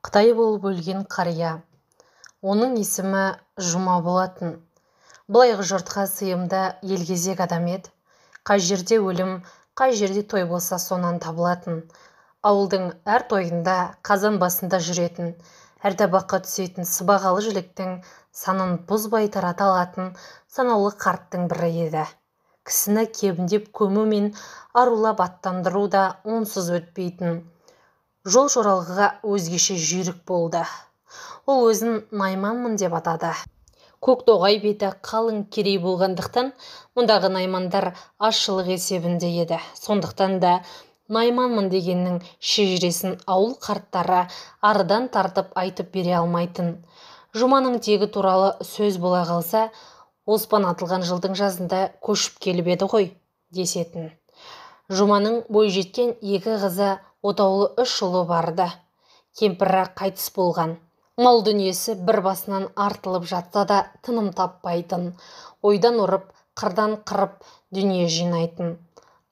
Қытай болып өлген қария. Оның есімі Жұма болатын. Былайғы жұртқа сыйымды елгезек адам еді. Қай жерде өлім, қай жерде той болса сонан табылатын. Ауылдың әр тойында қазан басында жүретін, әр табаққа түсетін сыбағалы жіліктің санын бұзбай тарата алатын санаулы қарттың бірі еді. Кісіні кебіндеп көму мен арулап аттандыру да онсыз өтпейтін. Жол жоралғыға өзгеше жүйрік болды. Ол өзін Найманмын деп атады. Көктоғай беті қалың керей болғандықтан, мұндағы наймандар азшылық есебінде еді. Сондықтан да Найманмын дегеннің шежіресін ауыл қарттары арыдан тартып айтып бере алмайтын. Жұманың тегі туралы сөз бола қалса, оспан атылған жылдың жазында көшіп келіп еді ғой, десетін. Жұманың бойжеткен екі қызы, отаулы 3 ұлы барды. Кемпірі қайтыс болған. Мал дүниесі бір басынан артылып жатса да тыным таппайтын. Ойдан ұрып, қырдан қырып дүние жинайтын.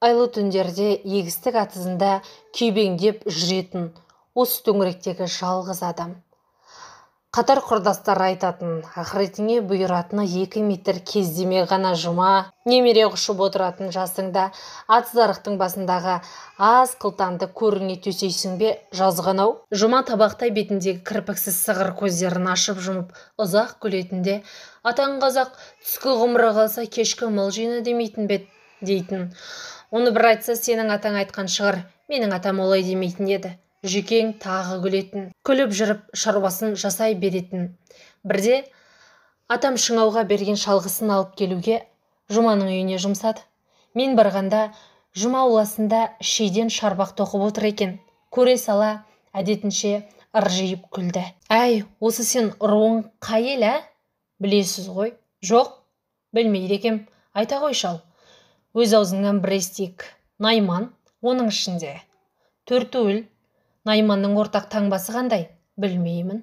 Айлы түндерде егістік атызында күйбеңдеп жүретін осы төңіректегі жалғыз адам. Қатар құрдастар айтатын, ақыретіңе бұйыратыны 2 метр кездеме ғана Жұма, немере құшып отыратын жасыңда атызарықтың басындағы аз қылтанды көріңе төсейсің бе жазған-ау. Жұма табақтай бетіндегі кірпіксіз сығыр көздерін ашып жұмып ұзақ күлетінде, атаң қазақ түскі ғұмыры қалса кешкі мал жиыны демейтін бет, дейтін. Оны бір айтса, сенің атаң айтқан шығар, менің атам олай демейтін еді. Жүкең тағы күлетін, күліп жүріп шаруасын жасай беретін. Бірде атам шыңауға берген шалғысын алып келуге Жұманың үйіне жұмсады. Мен барғанда Жұма ауласында шейден шарбақ тоқып отыр екен. Көре сала әдетінше ыржиып күлді. Әй, осы сен руың қай ел, ә? Білесіз ғой? Жоқ, білмейді екем. Айта ғой шал. Өз аузыңнан бір естейік. Найман, оның ішінде Төртуіл. Найманның ортақ таңбасы қандай? Білмеймін.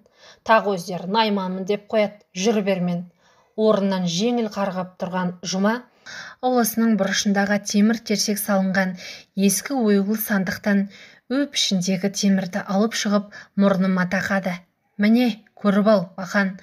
Тағы өздері Найманмын деп қояды. Жүр бермен. Орнынан жеңіл қарғап тұрған Жұма ауласының бұрышындағы темір терсек салынған ескі ойғыл сандықтан өп ішіндегі темірді алып шығып мұрныма тақады. Міне, көріп ал, ақан.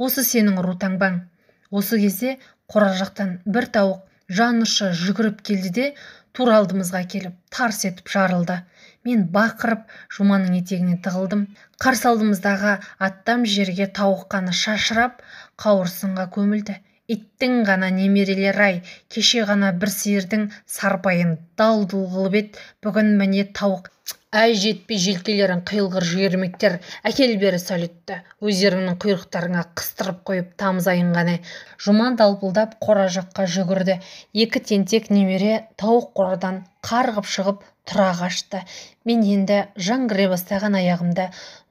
Осы сенің ру таңбаң. Осы кезде қора жақтан бір тауық жан ұшы жүгіріп келді де тура алдымызға келіп тарс етіп жарылды. Мен бақырып Жұманың етегіне тығылдым. Қарсы алдымыздағы аттам жерге тауық қаны шашырап қауырсынға көмілді. Иттің ғана немерелер-ай, кеше ғана бір сиырдың сарпайын дал-дұл қылып ет, бүгін міне тауық. Әй, жетпей желкелерін қиылғыр жүйермектер, әкел бері сәлетті. Өздеріңнің құйрықтарыңа қыстырып қойып тамызайын ғана. Жұма далпылдап қора жаққа жүгірді. 2 тентек немере тауық қорадан қарғып шығып тұра қашты. Мен енді жаңғыре бастаған аяғымда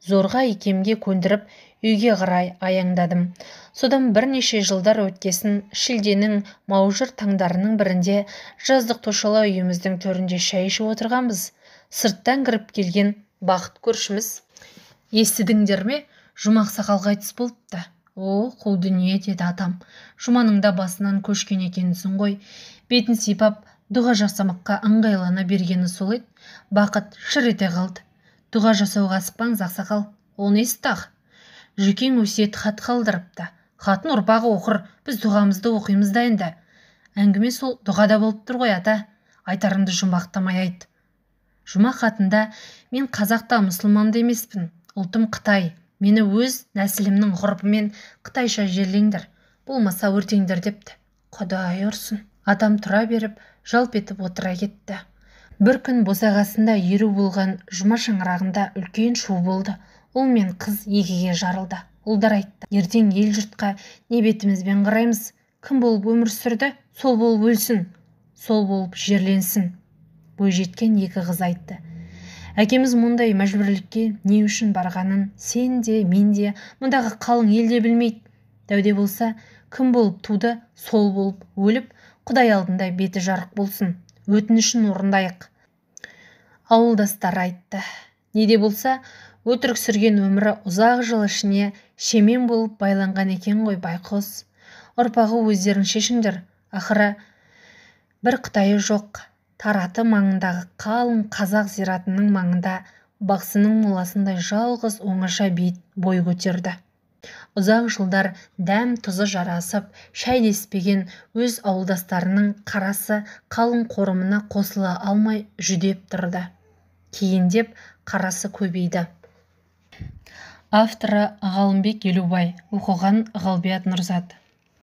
зорға икемге көндіріп үйге қарай аяңдадым. Содан бірнеше жылдар өткесін шілденің маужыр таңдарының бірінде жаздық тошала үйіміздің төрінде шай ішіп отырғанбыз. Сырттан кіріп келген бақыт көршіміз: естідіңдер ме? Жұма ақсақал қайтыс болыпты. О, қу дүние, деді атам. Жұманың да басынан көшкен екенсің ғой. Бетін сипап дұға жасамаққа ыңғайлана бергені сол еді. Бақыт шыр ете қалды. Дұға жасауға асықпаңыз, ақсақал. Ол несі тағы? Жүкең өсиет хат қалдырыпты. Хатын ұрпағы оқыр, біз дұғамызды оқимыз да енді. Әңгіме сол дұғада болып тұр ғой, ата. Айтарыңды жұмбақтамай айт. Жұма хатында: мен қазақта мұсылман да емеспін, ұлтым Қытай. Мені өз нәсілімнің ғұрпымен қытайша жерлеңдер, болмаса өртеңдер депті. Құдай ұрсын. Атам тұра беріп жалп етіп отыра кетті. Бір күн босағасында еру болған Жұма шаңырағында үлкен шу болды. Ұл мен қыз екіге жарылды. Ұлдар айтты: ертең ел жұртқа не бетімізбен қараймыз? Кім болып өмір сүрді, сол болып өлсін, сол болып жерленсін. Бойжеткен екі қыз айтты: әкеміз мұндай мәжбүрлікке не үшін барғанын сен де, мен де, мұндағы қалың ел де білмейді. Дәуде болса, кім болып туды, сол болып өліп, Құдай алдында беті жарық болсын. Өтінішін орындайық. Ауылдастар айтты: неде болса, өтірік сүрген өмірі ұзақ жыл ішіне шемен болып байланған екен ғой, байқұс. Ұрпағы өздерің шешіңдер. Ақыры бір Қытайы жоқ. Тараты маңындағы қалың қазақ зиратының маңында бақсының моласындай жалғыз оңаша бейіт бой көтерді. Ұзақ жылдар дәм тұзы жарасып, шәйдеспеген өз ауылдастарының қарасы қалың қорымына қосыла алмай жүдеп тұрды. Кейіндеп қарасы көбейді. Авторы Ғалымбек Елубай, оқыған Ғалбият Нұрзат.